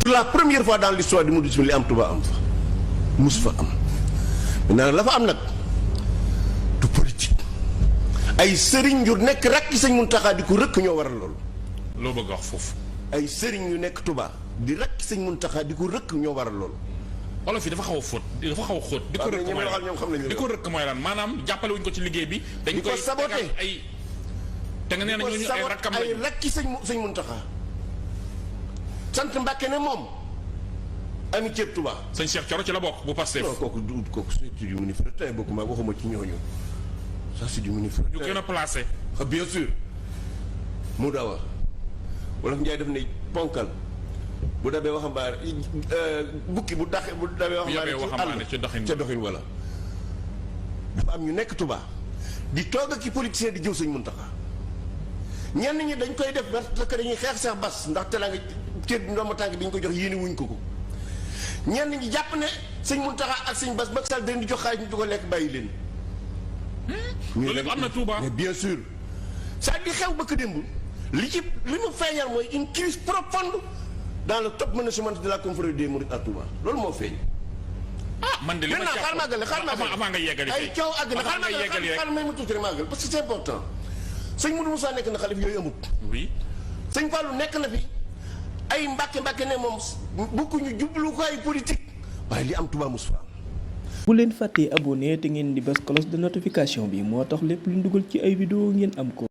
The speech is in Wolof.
la première fois dans l'histoire du mouridisme li am Touba am fa mus fa am maintenant la fa am nag du politique ay sëriñ yu nekk rakk sëñ Muntaxa di ko rëkk ñoo waral loolu. loo bëgg wax foofu. ay sëriñ yu nekk Touba di rakk sëñ Muntaxa di ko rëkk ñoo waral loolu. olof yi dafa xaw a xóot dafa xaw a xóot. di ko rëkk mooy lan ñoom xam nañu di ko rëkk mooy lan maanaam jàppale wuñ ko ci liggéey bi. dañ koy saboté ay. te nga nee na ñooñu ay rakkam ay rakki sëñ Muntaxa sant Mbàkke ne moom ami ceeb Touba. sëñ Cheikh Thioro ci la bokk bu Pastef. non kooku c'est du ministre tey bokkuma waxuma ci ñooñu ça c'est du ministre. ñu gën a placé. bien sûr mu dawa wolof Njaay def ne ponkal bu dabee waxambaane bukki bu dabee waxambaane ci doxin wala dafa am ñu nekk Touba di toog ak ki politicien di jëw sëñ Muntaxa ñenn ñi dañ koy def parce que dañuy xeex Seex Bas ndax te la nga cër ndomba tànk bi ñu ko jox yéene wuñ ko ñenn ñi jàpp ne sëñ Muntaxa ak sëñ Bas Macky Sall dañ di jox xaalis ñu di ko lekk bàyyi leen. loolu lépp am na Touba. mais bien sûr saa di xew bëkk démb li mu feeñal mooy une crise profonde dans le top management de la confrérie des Mourides à Touba loolu moo feeñ. man de li ma jàpp xaar màggale avant nga yeggali ay coow àgg na xaar may ma tuuti rek màggal parce que c'est important sëñ Modou Moussa nekk na xalif yooyu amut. oui sëñ Fallou nekk na fi ay mbàkke ne moom bokkuñu jublu ko ay politique waaye li am Touba mos fa am. bu leen fàttee abonné te ngeen di bës cloche de notification bi moo tax lépp lu ñu dugal ci ay vidéo ngeen am ko.